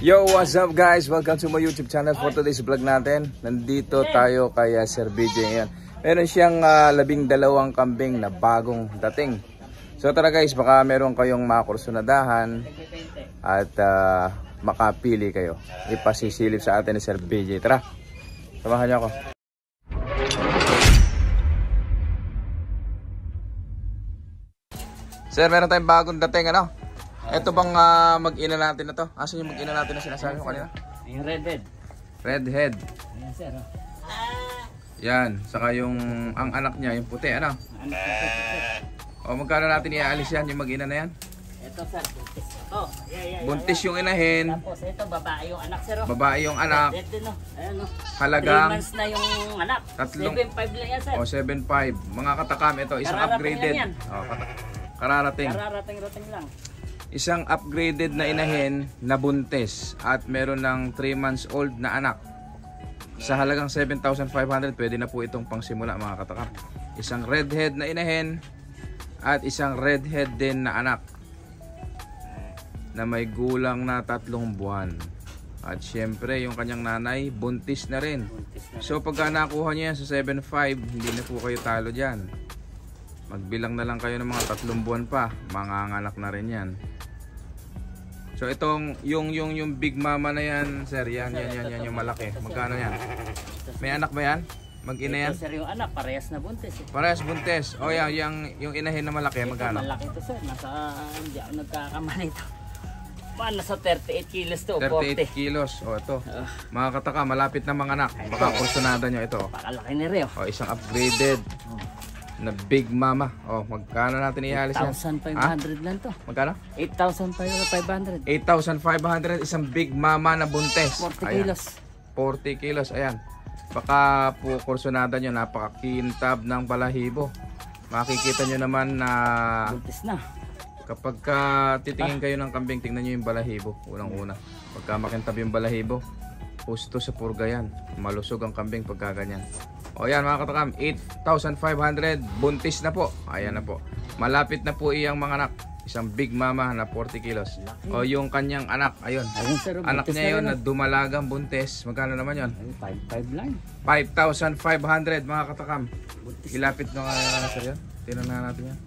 Yo, what's up guys? Welcome to my YouTube channel. For today's vlog natin, nandito tayo kay Sir BJ ngayon. Meron siyang 12 kambing na bagong dating. So tara guys, baka meron kayong makursunadahan at makapili kayo. Ipasisilip sa atin ni Sir BJ. Tara, samahan niyo ako. Sir, meron tayong bagong dating, ano? Ito bang mag-ina natin na to? Asan yung mag-ina natin na sinasabi ko kanina? Yung redhead. Redhead. Ayan sir. Oh. Yan, saka yung ang anak niya, yung puti, ano? O magkano natin iaalis yan, yung mag-ina na yan? Ito sir, buntis. Oh, yeah. Buntis yung inahin. Tapos ito, babae yung anak sir. Oh. Babae yung anak. Redhead din, oh. Ayan, oh. Halagang 3 months na yung anak. 7.5 lang yan sir. O 7.5. Mga katakam, ito, isang Kararating upgraded. lang yan. O, kararating. Kararating lang. Isang upgraded na inahin na buntis at meron ng 3 months old na anak. Sa halagang 7,500, pwede na po itong pangsimula mga katakam. Isang redhead na inahin at isang redhead din na anak na may gulang na 3 buwan. At syempre yung kanyang nanay buntis na rin. So pagka nakuha niya yan sa 7,500, hindi na po kayo talo dyan. Magbilang na lang kayo ng mga 3 buwan pa, manganganak na rin yan. So itong yung big mama na yan, sir, yan yung malaki. Magkano yan? May anak ba yan? Mag-ina yan? Ito sir yung anak, parehas na buntis. Eh. Parehas buntis. O yan, yung inahin na malaki, magkano? Malaki to sir, hindi ako nagkakamali ito. Nasa 38 kilos to, 38 kilos. O ito, mga kataka, malapit na mga anak. Baka kursunada nyo ito. Pakalaki ni Rio. O isang upgraded na big mama. O magkano natin ialis yan? 8,500 lang to. Magkano? 8,500. 8,500 isang big mama na buntes. 40 Ayan. kilos. 40 kilos, ayan. Baka po kursunada nyo, napakakintab ng balahibo. Makikita nyo naman na buntis na. kapag titingin kayo ng kambing, tingnan nyo yung balahibo. Unang-una, pagka makintab yung balahibo, husto sa purga yan. Malusog ang kambing pagka ganyan. O yan mga katakam, 8,500 buntis na po. Ayan na po. Malapit na po iyang mga anak. Isang big mama na 40 kilos. O yung kanyang anak, ayun. Anak niya yun na dumalagang buntis. Magkano naman yun? 5,500 lang. 5,500 mga katakam. Ilapit na nga sir yun. Tinan na natin yan.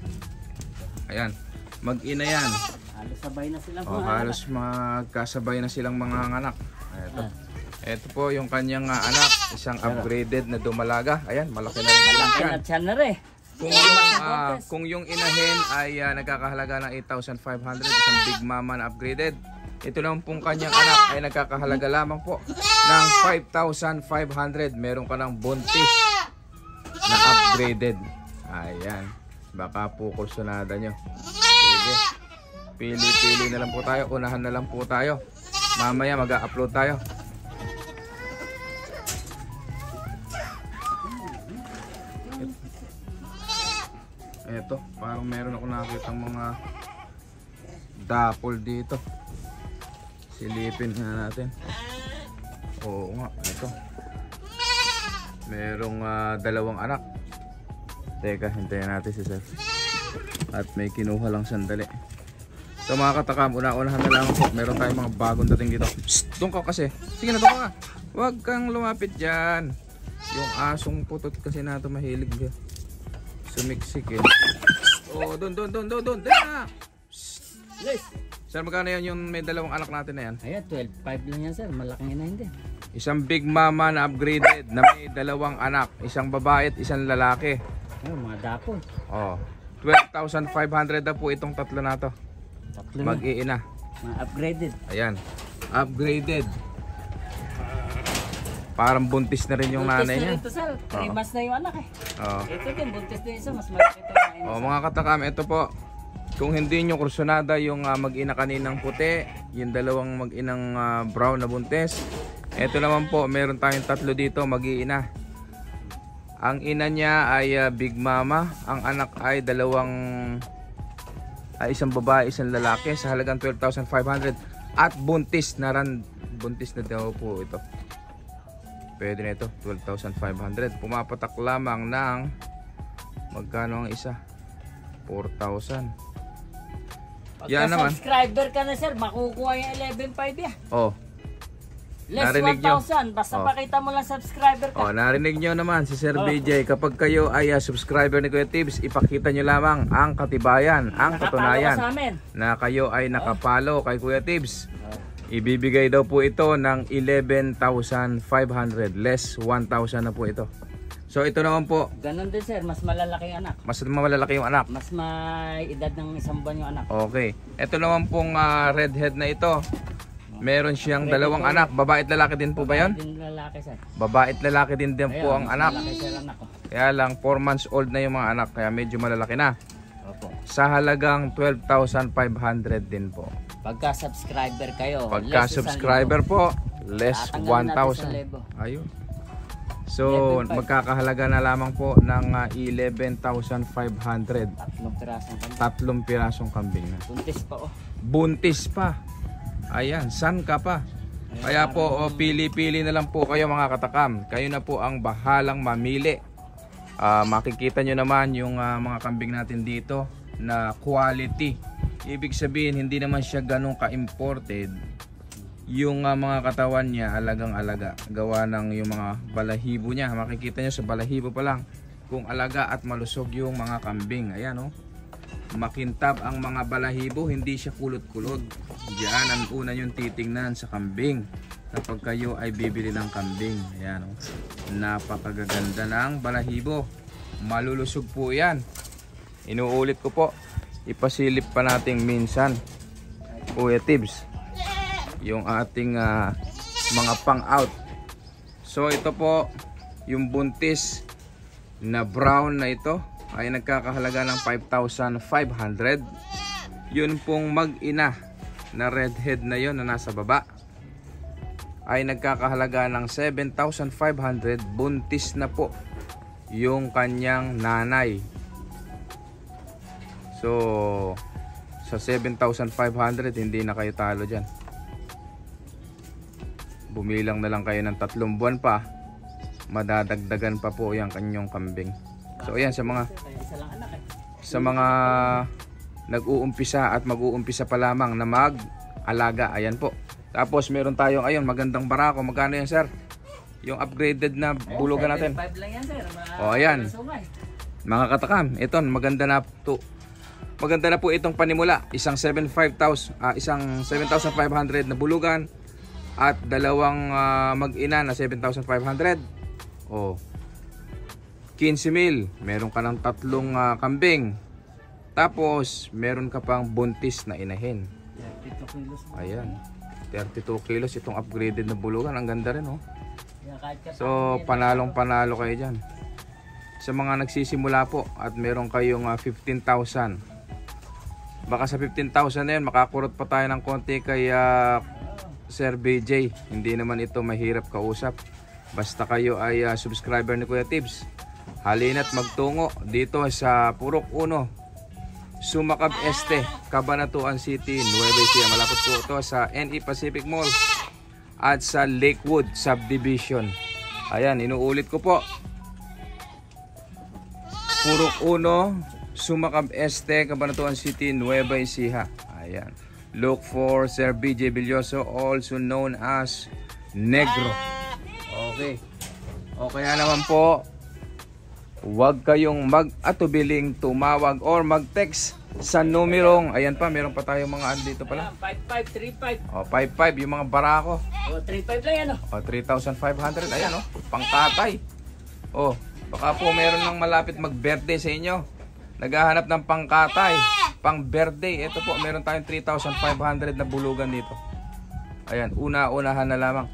Ayan. Mag-ina yan. Halos sabay na silang mga halos magkasabay na silang mga anak. Ito po yung kanyang anak, isang upgraded na dumalaga. Ayan, malaki na rin malaki yan. na rin. Kung yung inahin ay nagkakahalaga ng 8,500, isang big mama na upgraded. Ito naman pong kanyang anak ay nagkakahalaga lamang po ng 5,500. Meron ka ng buntis na upgraded. Ayan, baka po kursunada nyo. Sige, pili-pili na lang po tayo, unahan na lang po tayo. Mamaya mag-upload tayo. Ito, parang meron ako nakita mga dapol dito. Silipin na natin. Oo nga, ito. Merong 2 anak. Teka, hintayin natin si sir. At may kinuha lang sandali. So mga katakam, una-unahan na lang po. Meron tayong mga bagong dating dito. Psst, doon ka kasi. Sige na, doon ka. Huwag kang lumapit dyan. Yung asong putot kasi nato mahilig dyan. Sumiksik eh. Oh, doon na. Sir, magkano yan yung may 2 anak natin na yan? Ayan, 12,500 lang yan sir. Malaking ina hindi. Isang big mama na upgraded na may 2 anak. Isang babae at isang lalaki. Oh, mga dapol. Oh, 12,500 na po itong 3 na to. Mag-iina. Mga upgraded. Ayan, upgraded. Parang buntis na rin yung nanay niya. Buntis na rin ito sir. 3 months na yung anak eh. Ito din, buntis din isa. Mas malaki ito na mga katakam, ito po. Kung hindi nyo kursunada yung mag-ina kaninang puti, yung 2 mag-inang brown na buntis, ito naman po, meron tayong 3 dito mag-iina. Ang ina niya ay big mama. Ang anak ay 2, isang babae, isang lalaki sa halagang 12,500. At buntis na daw po ito. Pwede na ito, 12,500. Pumapatak lamang ng magkano ang isa? 4,000. Yan naman. Subscriber ka na sir, makukuha yung 11.5 yan. Oh. Less Narinig nyo? 1,000. Basta Oh. pakita mo lang subscriber ka. Oh, narinig nyo naman si Sir BJ. Kapag kayo ay subscriber ni Kuya Tibbs, ipakita nyo lamang ang katibayan, ang Nakapalo katunayan ka sa amin. na kayo ay nakapalo kay Kuya Tibbs. Ibibigay daw po ito ng 11,500. Less 1,000 na po ito. So ito naman po, Ganon din sir, mas malalaki yung anak. mas malalaki yung anak. Mas may edad ng 1 buwan yung anak. Okay. Ito naman pong redhead na ito. Meron siyang dalawang anak. Babae at lalaki din po ba yun? Din lalaki sir. Babae at lalaki din po ang mas anak. Malaki sir anak ko. Kaya lang 4 months old na yung mga anak. Kaya medyo malalaki na. Opo. Sa halagang 12,500 din po. Pagka subscriber kayo, Pagka less subscriber po, less Tatanggalin natin 1,000. Ayun. So, 11,500. magkakahalaga na lamang po ng 11,500. 3 pirasong kami. 3 pirasong kambing na. Buntis pa oh. Buntis pa. Ayan, san ka pa? Kaya po, pili-pili na lang po kayo mga katakam. Kayo na po ang bahalang mamili. Makikita nyo naman yung mga kambing natin dito na quality. Ibig sabihin, hindi naman siya ganun ka-imported. Yung mga katawan niya, alagang-alaga. Gawa ng yung mga balahibo niya. Makikita nyo sa balahibo pa lang kung alaga at malusog yung mga kambing. Ayan o. Makintab ang mga balahibo, hindi siya kulot-kulot. Diyan ang una yung titingnan sa kambing kapag kayo ay bibili ng kambing. Ayan o. Napakagaganda ng balahibo. Malulusog po yan. Inuulit ko po. Ipasilip pa natin minsan, Kuya Tibbs, yung ating mga pang-out. So ito po, yung buntis na brown na ito ay nagkakahalaga ng 5,500. Yun pong mag-ina na redhead na yon na nasa baba ay nagkakahalaga ng 7,500. Buntis na po yung kanyang nanay. So sa 7,500 hindi na kayo talo dyan. Bumilang na lang kayo ng 3 buwan pa, madadagdagan pa po yung kanyang kambing. So ayan, sa mga nag-uumpisa at mag-uumpisa pa lamang na mag-alaga, ayan po. Tapos meron tayong ayun, magandang barako. Magkano yan sir? Yung upgraded na bulugan natin. 5 lang yan sir. O ayan, mga katakam, ito maganda na to. Maganda na po itong panimula. Isang 7,500 na bulugan at dalawang mag-ina na 7,500. Oh. 15,000. Meron ka ng 3 kambing. Tapos meron ka pang buntis na inahin. 32 kilos. Ayan. 32 kilos itong upgraded na bulugan. Ang ganda rin oh. So panalong-panalo kayo dyan. Sa mga nagsisimula po at meron kayong 15,000. Baka sa 15,000 na yun, makakurot pa tayo ng konti kay Sir BJ. Hindi naman ito mahirap kausap. Basta kayo ay subscriber ni Kuya Tibbs. Halina't magtungo dito sa Purok 1, Sumakab Este, Cabanatuan City, Nueva Ecija. Malapit po ito sa NE Pacific Mall at sa Lakewood Subdivision. Ayan, inuulit ko po. Purok 1, Sumakab Este, Cabanatuan City, Nueva Ecija. Ayan. Look for Sir BJ Villoso, also known as Negro. Okay. O kaya naman po, huwag kayong mag-atubiling tumawag or mag-text sa numerong, ayan pa, meron pa tayong mga dito pala. 5535. O, 55, yung mga barako. O, 35 lang yan o. O, 3,500, ayan o, pangkatay. O, baka po meron ng malapit mag-birthday sa inyo. Naghahanap ng pangkatay, pang-birthday. Ito po, meron tayong 3,500 na bulugan dito. Ayan, una-unahan na lamang.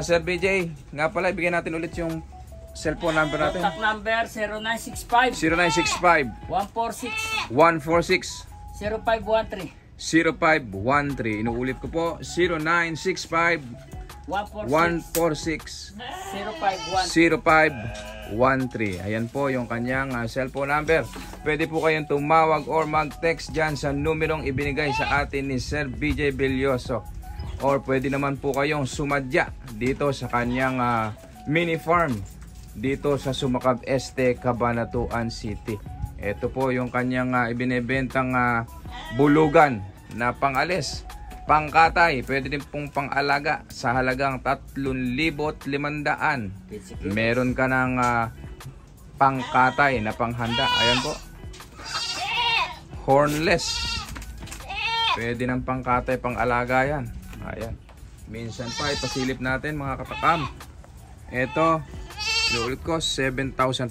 Sir BJ, nga pala, ibigay natin ulit yung cellphone number natin. Contact number 0965 0965 146 146 0513. 0513. Inuulit ko po, 0965 146 0513. Ayan po yung kanyang cellphone number. Pwede po kayong tumawag or mag-text dyan sa numerong ibinigay sa atin ni Sir BJ Villoso. Or pwede naman po kayong sumadya dito sa kanyang mini farm dito sa Sumakab Este, Cabanatuan City. Ito po yung kanyang ibinebentang bulugan na pangalis, pangkatay, pwede din pong pangalaga sa halagang 3,500. Meron ka ng pangkatay na panghanda. Ayan po. Hornless. Pwede ng pangkatay, pangalaga yan. Ayan. Minsan pa ipasilip natin mga katakam. Ito, inuulit ko, 7,500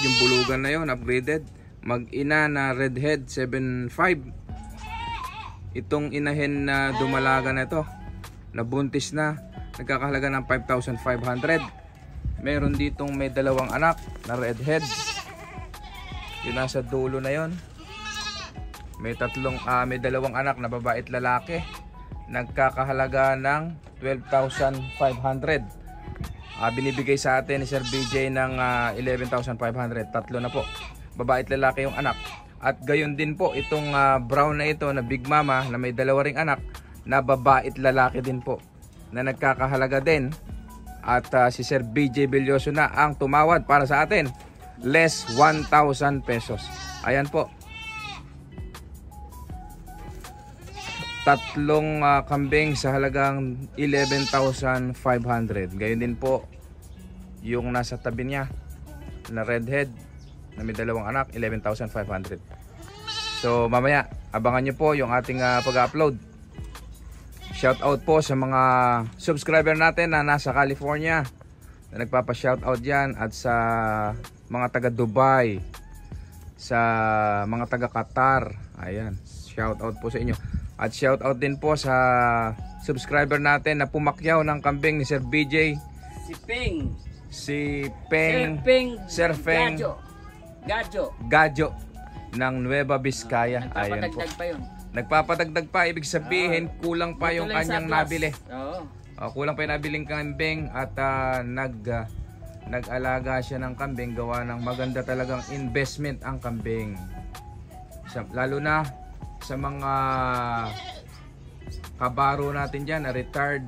yung bulugan na yon, upgraded. Mag-ina na redhead 7,500. Itong inahin na dumalaga na ito, na buntis na, nagkakahalaga ng 5,500. Meron ditong may dalawang anak na redhead. Yung nasa dulo na yon. May dalawang anak na babae at lalaki. Nagkakahalaga ng 12,500. Binibigay sa atin ni Sir BJ ng 11,500. Tatlo na po. Babae at lalaki yung anak. At gayon din po itong brown na ito na Big Mama na may dalawa ring anak na babae at lalaki din po. Na nagkakahalaga din. At si Sir BJ Belyoso na ang tumawad para sa atin. Less 1,000 pesos. Ayan po. Tatlong kambing sa halagang 11,500. Gayon din po yung nasa tabi niya na redhead na may dalawang anak, 11,500. So mamaya abangan nyo po yung ating pag-upload. Shout out po sa mga subscriber natin na nasa California na nagpapa-shout out dyan, at sa mga taga Dubai, sa mga taga Qatar. Ayan, shout out po sa inyo. At shout out din po sa subscriber natin na pumakyaw ng kambing ni Sir BJ. Si Peng Sir Peng Gadjo ng Nueva Vizcaya. Ayan po. Nagpapadagdag pa, ibig sabihin kulang pa yung kanyang nabili. Kulang pa yung nabiling kambing, at nag-alaga siya ng kambing. Gawa ng maganda talagang investment ang kambing. Lalo na sa mga kabaro natin dyan, retired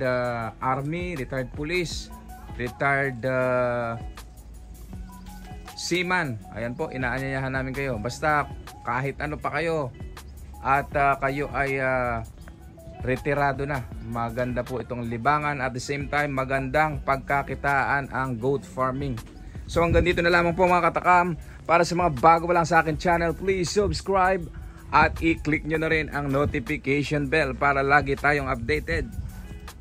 army, retired police, retired seaman. Ayan po, inaanyayahan namin kayo. Basta kahit ano pa kayo at kayo ay retirado na, maganda po itong libangan. At the same time, magandang pagkakitaan ang goat farming. So hanggang dito na lamang po mga katakam. Para sa mga bago pa lang sa akin channel, please subscribe at i-click nyo na rin ang notification bell para lagi tayong updated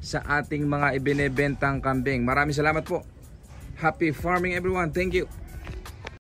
sa ating mga ibinebentang kambing. Maraming salamat po. Happy farming everyone. Thank you.